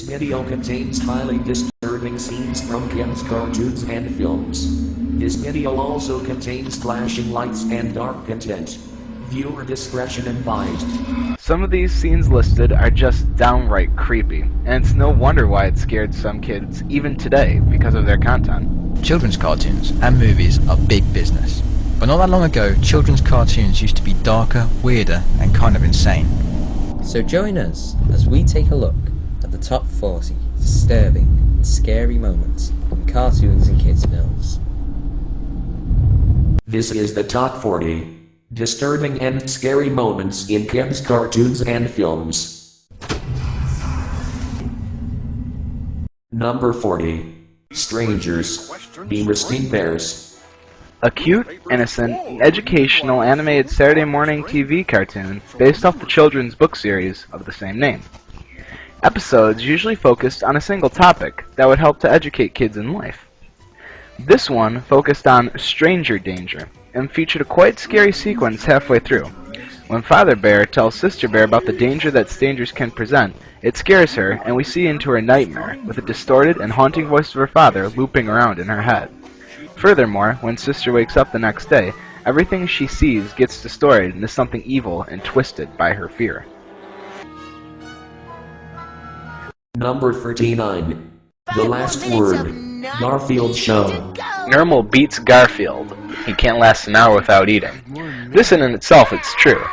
video contains highly disturbing scenes from Ken's cartoons and films. This video also contains flashing lights and dark content. Viewer discretion advised. Some of these scenes listed are just downright creepy, and it's no wonder why it scared some kids even today because of their content. Children's cartoons and movies are big business. But not that long ago, children's cartoons used to be darker, weirder, and kind of insane. So join us as we take a look at the top 40 disturbing and scary moments in cartoons and kids' films. This is the top 40 disturbing and scary moments in kids' cartoons and films. Number 40. Strangers. Berenstain Bears. A cute, innocent, and educational animated Saturday morning TV cartoon based off the children's book series of the same name. Episodes usually focused on a single topic that would help to educate kids in life. This one focused on stranger danger and featured a quite scary sequence halfway through. When Father Bear tells Sister Bear about the danger that strangers can present, it scares her and we see into her nightmare with a distorted and haunting voice of her father looping around in her head. Furthermore, when Sister wakes up the next day, everything she sees gets distorted into something evil and twisted by her fear. Number 39. The Last Word. Garfield Show. Normal beats Garfield. He can't last an hour without eating. This in itself is true.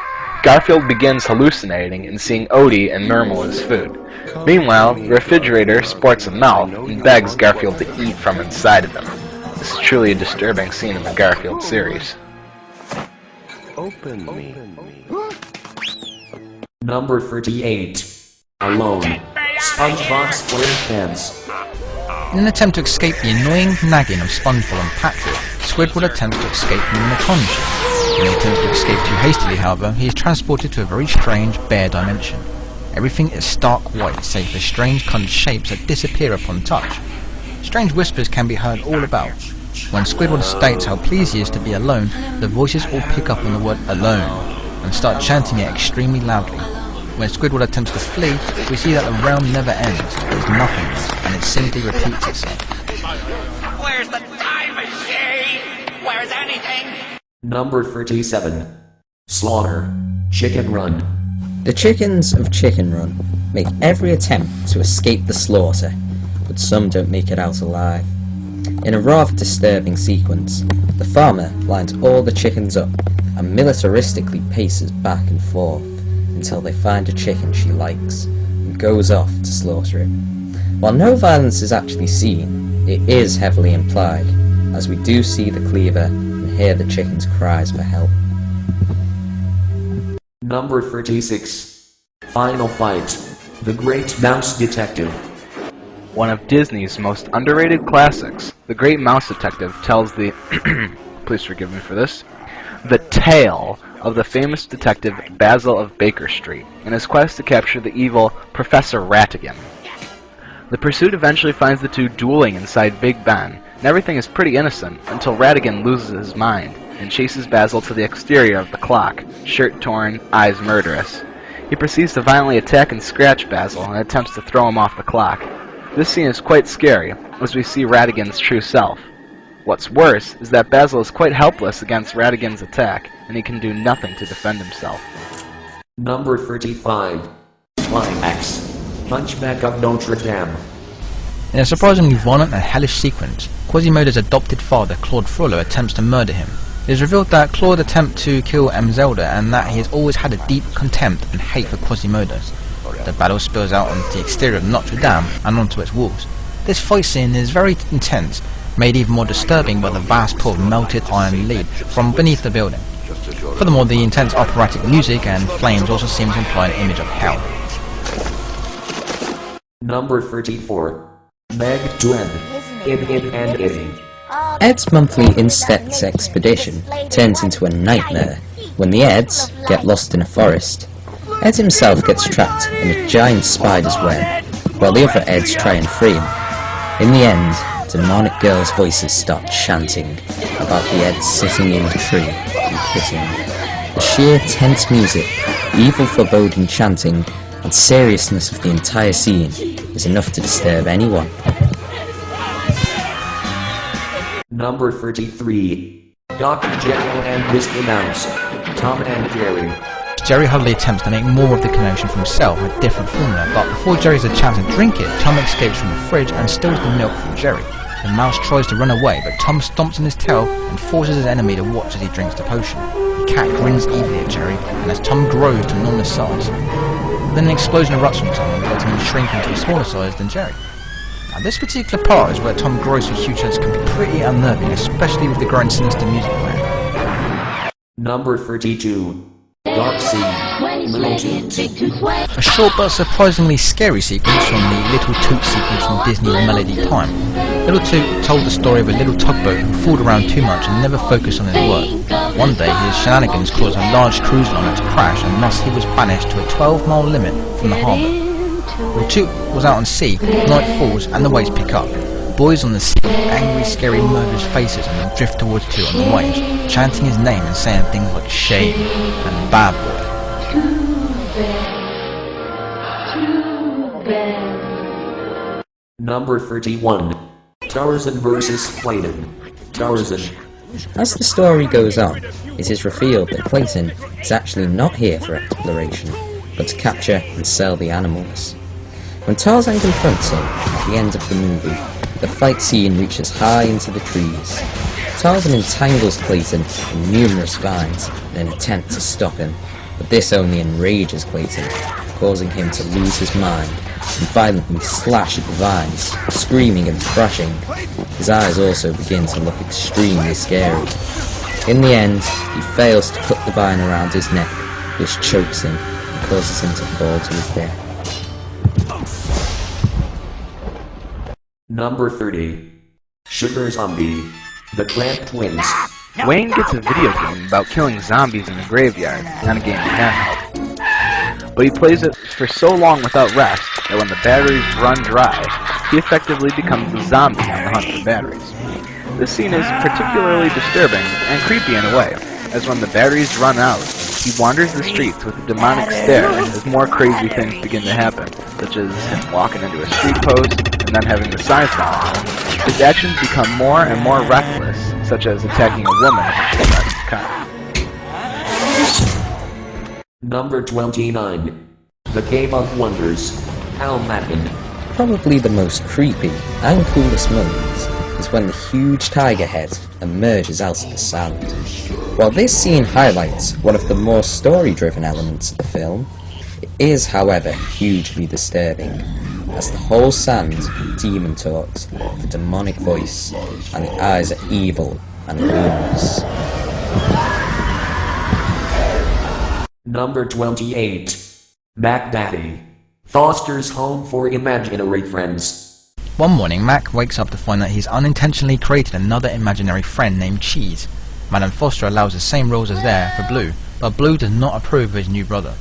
Garfield begins hallucinating and seeing Odie and Normal as food. Meanwhile, the refrigerator sports a mouth and begs Garfield to eat from inside of him. This is truly a disturbing scene in the Garfield series. Open me. Number 38. Alone. SpongeBob SquarePants. In an attempt to escape the annoying nagging of SpongeBob and Patrick, Squidward attempts to escape from an automaton. When he attempts to escape too hastily, however, he is transported to a very strange, bare dimension. Everything is stark white, save for strange coloured shapes that disappear upon touch. Strange whispers can be heard all about. When Squidward states how pleased he is to be alone, the voices all pick up on the word alone and start chanting it extremely loudly. When Squidward attempts to flee, we see that the realm never ends, there is nothingness, and it simply repeats itself. Where's the time machine? Where's anything? Number 37. Slaughter. Chicken Run. The chickens of Chicken Run make every attempt to escape the slaughter, but some don't make it out alive. In a rather disturbing sequence, the farmer lines all the chickens up and militaristically paces back and forth until they find a chicken she likes and goes off to slaughter it. While no violence is actually seen, it is heavily implied, as we do see the cleaver and hear the chicken's cries for help. Number 36. Final Fight. The Great Mouse Detective. One of Disney's most underrated classics, The Great Mouse Detective tells the please forgive me for this, the tale of the famous detective Basil of Baker Street in his quest to capture the evil Professor Ratigan. The pursuit eventually finds the two dueling inside Big Ben, and everything is pretty innocent until Ratigan loses his mind and chases Basil to the exterior of the clock, shirt torn, eyes murderous. He proceeds to violently attack and scratch Basil and attempts to throw him off the clock. This scene is quite scary, as we see Ratigan's true self. What's worse is that Basil is quite helpless against Ratigan's attack, and he can do nothing to defend himself. Number 35. Climax. Hunchback of Notre Dame. In a surprisingly violent and hellish sequence, Quasimodo's adopted father, Claude Frollo, attempts to murder him. It is revealed that Claude attempted to kill Zelda and that he has always had a deep contempt and hate for Quasimodo. The battle spills out onto the exterior of Notre Dame and onto its walls. This fight scene is very intense, made even more disturbing by the vast pool of melted iron lead from beneath the building. Furthermore, the intense operatic music and flames also seem to imply an image of hell. Number 34. Meg to Ed and Ed's monthly insect expedition turns into a nightmare when the Eds get lost in a forest. Ed himself gets trapped in a giant spider's web, while the other Eds try and free him. In the end, demonic girls' voices start chanting about the Eds sitting in the tree and kissing. The sheer tense music, evil foreboding chanting, and seriousness of the entire scene is enough to disturb anyone. Number 33. Dr. Jekyll and Mr. Mouse. Tom and Jerry. Jerry hurriedly attempts to make more of the connection for himself with different formula, but before Jerry has a chance to drink it, Tom escapes from the fridge and steals the milk from Jerry. The mouse tries to run away, but Tom stomps on his tail and forces his enemy to watch as he drinks the potion. The cat grins evilly at Jerry, and as Tom grows to enormous size. Then an explosion erupts from Tom, letting him shrink into a smaller size than Jerry. Now this particular part is where Tom grows to huge size can be pretty unnerving, especially with the growing sinister music playing. Number 32. Dark Sea. Little Toots. A short but surprisingly scary sequence from the Little Toot sequence from Disney's Melody Time. Little Toot told the story of a little tugboat who fooled around too much and never focused on his work. One day his shenanigans caused a large cruise liner to crash, and thus he was banished to a 12-mile limit from the harbour. Little Toot was out on sea, night falls and the waves pick up. Boys on the sea with angry, scary, murderous faces and then drift towards Toot on the waves, chanting his name and saying things like shame and bad boy. Number 31. Tarzan vs. Clayton. Tarzan. As the story goes on, it is revealed that Clayton is actually not here for exploration, but to capture and sell the animals. When Tarzan confronts him at the end of the movie, the fight scene reaches high into the trees. Tarzan entangles Clayton in numerous vines in an attempt to stop him, but this only enrages Clayton, causing him to lose his mind and violently slash at the vines, screaming and thrashing. His eyes also begin to look extremely scary. In the end, he fails to cut the vine around his neck, which chokes him and causes him to fall to his death. Number 30. Sugar Zombie. The Clamp Twins. Wayne gets a video game about killing zombies in the graveyard, not a game of handheld. But he plays it for so long without rest that when the batteries run dry, he effectively becomes a zombie on the hunt for batteries. This scene is particularly disturbing and creepy in a way, as when the batteries run out, he wanders the streets with a demonic stare as more crazy things begin to happen, such as him walking into a street post and then having the signs found on him. His actions become more and more reckless, such as attacking a woman with a cut. Number 29. The Cave of Wonders. Al Mackin. Probably the most creepy and coolest moments is when the huge tiger head emerges out of the sand. While this scene highlights one of the more story-driven elements of the film, it is, however, hugely disturbing, as the whole sand demon talks with a demonic voice, and the eyes are evil and luminous. Number 28. Mac Daddy. Foster's home for imaginary friends. One morning, Mac wakes up to find that he's unintentionally created another imaginary friend named Cheese. Madame Foster allows the same rules as there for Blue, but Blue does not approve of his new brother.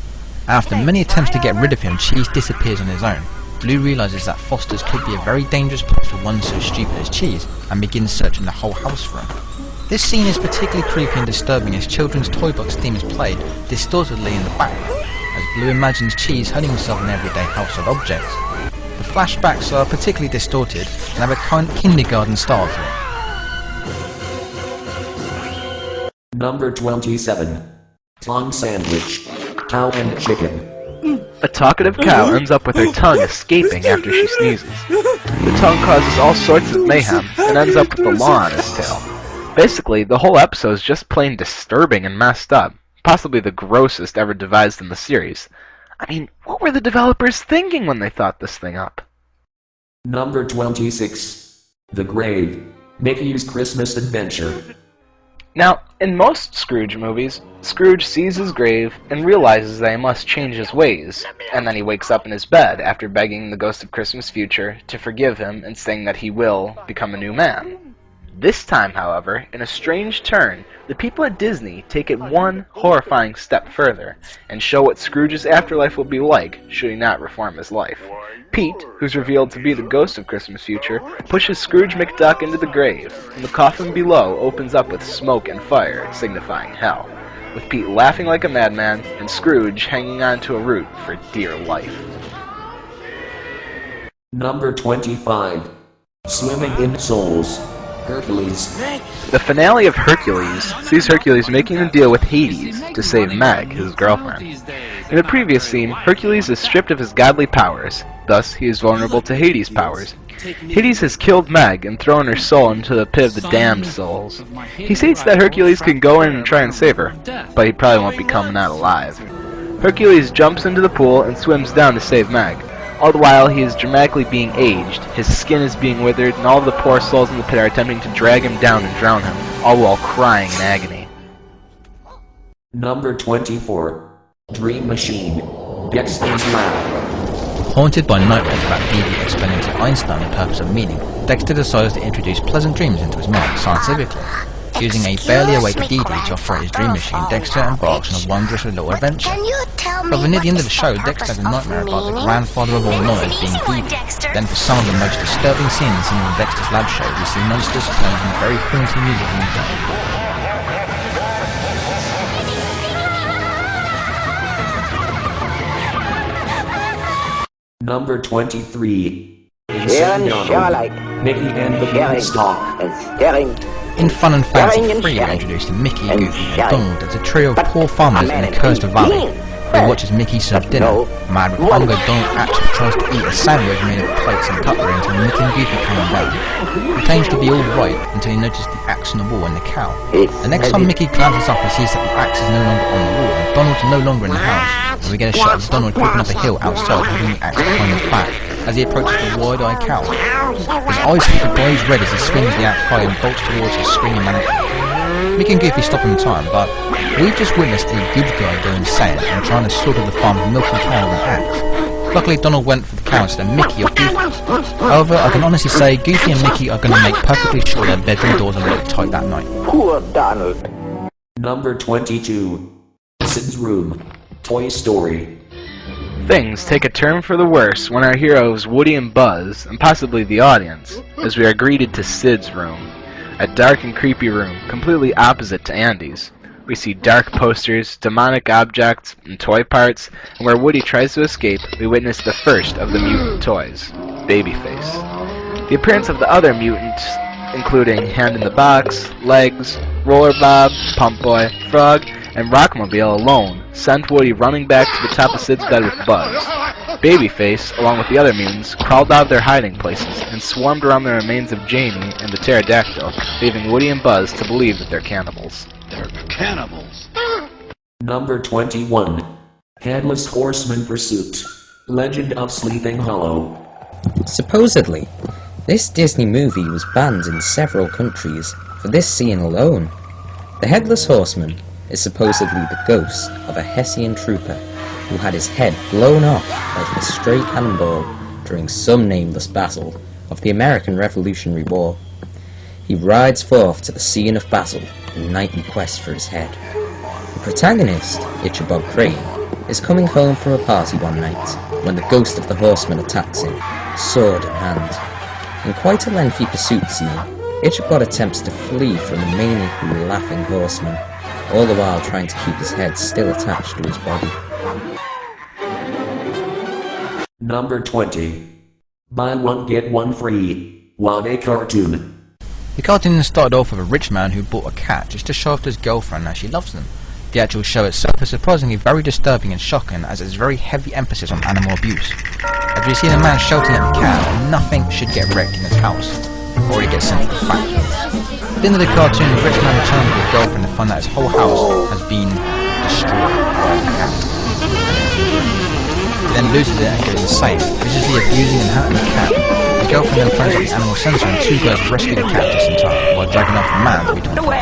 After many attempts to get rid of him, Cheese disappears on his own. Blue realizes that Foster's could be a very dangerous place for one so stupid as Cheese, and begins searching the whole house for him. This scene is particularly creepy and disturbing as children's toy box theme is played distortedly in the background, as Blue imagines Cheese hiding himself in everyday household objects. The flashbacks are particularly distorted and have a kindergarten style to it. Number 27. Tongue Sandwich. Cow and Chicken. A talkative cow ends up with her tongue escaping after she sneezes. The tongue causes all sorts of mayhem and ends up with the law on his tail. Basically, the whole episode is just plain disturbing and messed up, possibly the grossest ever devised in the series. I mean, what were the developers thinking when they thought this thing up? Number 26. The Grave. Mickey's Christmas Adventure. Now, in most Scrooge movies, Scrooge sees his grave and realizes that he must change his ways, and then he wakes up in his bed after begging the ghost of Christmas future to forgive him and saying that he will become a new man. This time, however, in a strange turn, the people at Disney take it one horrifying step further and show what Scrooge's afterlife will be like should he not reform his life. Pete, who's revealed to be the ghost of Christmas future, pushes Scrooge McDuck into the grave, and the coffin below opens up with smoke and fire, signifying hell. with Pete laughing like a madman and Scrooge hanging onto a root for dear life. Number 25. Swimming in Souls. Hercules. The finale of Hercules sees Hercules making a deal with Hades to save Meg, his girlfriend. In the previous scene, Hercules is stripped of his godly powers, thus he is vulnerable to Hades' powers. Hades has killed Meg and thrown her soul into the pit of the damned souls. He states that Hercules can go in and try and save her, but he probably won't be coming out alive. Hercules jumps into the pool and swims down to save Meg. All the while, he is dramatically being aged, his skin is being withered, and all of the poor souls in the pit are attempting to drag him down and drown him, all while crying in agony. Number 24. Dream Machine. Dexter's Lab. Haunted by nightmares about Dee explaining to Einstein the purpose of meaning, Dexter decides to introduce pleasant dreams into his mind scientifically. Using a barely awake Dee to operate his dream machine, Dexter embarks on a wondrous little adventure. However, near the end of the show, Dexter has a nightmare about the grandfather of all knowledge being Dee. Then for some of the most disturbing scenes in the Dexter's Lab show, we see monsters playing some very haunting music in the game. Number 23. Insane Donald. Mickey and the Beanstalk. In Fun and Fancy 3, we are introduced to Mickey, Goofy, and Donald as a trio of poor farmers in a cursed valley. Who watches Mickey serve dinner. Mad with hunger, Donald actually tries to eat a sandwich made of plates and cutlery until Mickey and Goofy come around. He claims to be alright until he notices the axe on the wall and the cow. The next time Mickey glances up, he sees that the axe is no longer on the wall and Donald's no longer in the house. And we get a shot of Donald creeping up a hill outside holding the axe behind his back as he approaches the wide-eyed cow. His eyes blaze red as he swings the axe high and bolts towards his screaming manager. Mickey and Goofy stop in time, but we've just witnessed a good guy go insane and trying to slaughter the farm of milking cow with an axe. Luckily, Donald went for the cow instead of Mickey or Goofy. However, I can honestly say Goofy and Mickey are going to make perfectly sure their bedroom doors are locked tight that night. Poor Donald. Number 22. Syds Room. Toy Story. Things take a turn for the worse when our heroes Woody and Buzz, and possibly the audience, as we are greeted to Syds Room, a dark and creepy room completely opposite to Andy's. We see dark posters, demonic objects, and toy parts, and where Woody tries to escape, we witness the first of the mutant toys, Babyface. The appearance of the other mutants, including Hand in the Box, Legs, Roller Bob, Pump Boy, Frog, and Rockmobile alone, sent Woody running back to the top of Sid's bed with Buzz. Babyface, along with the other mutants, crawled out of their hiding places and swarmed around the remains of Jamie and the pterodactyl, leaving Woody and Buzz to believe that they're cannibals. They're cannibals. Number 21. Headless Horseman Pursuit. Legend of Sleeping Hollow. Supposedly, this Disney movie was banned in several countries for this scene alone. The Headless Horseman is supposedly the ghost of a Hessian trooper who had his head blown off like a stray cannonball during some nameless battle of the American Revolutionary War. He rides forth to the scene of battle in nightly quest for his head. The protagonist, Ichabod Crane, is coming home from a party one night when the ghost of the horseman attacks him, sword in hand. In quite a lengthy pursuit scene, Ichabod attempts to flee from the maniacally laughing horseman, all the while trying to keep his head still attached to his body. Number 20. Buy one get one free. One a cartoon. The cartoon started off with a rich man who bought a cat just to show off to his girlfriend that she loves them. The actual show itself is surprisingly very disturbing and shocking as it's very heavy emphasis on animal abuse. As we see the man shouting at the cat, nothing should get wrecked in his house, or he gets sent to the factory. At the end of the cartoon, the rich man returns with his girlfriend to find that his whole house has been destroyed by the cat. He then loses it and goes insane, viciously abusing and hurting the cat. The girlfriend then phones up the animal center and two girls rescue the cat just in time, while dragging off the man to be tortured.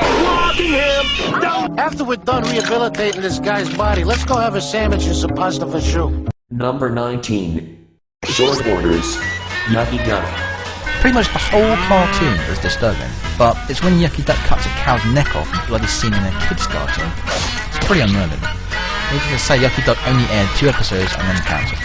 After we're done rehabilitating this guy's body, let's go have a sandwich and some pasta for sure. Number 19. Short Orders. Yucky Duck. Pretty much the whole cartoon is disturbing, but it's when Yucky Duck cuts a cow's neck off and bloody scene in a kid's cartoon. It's pretty unnerving. Needless to say, Yucky Duck only aired 2 episodes and then cancelled.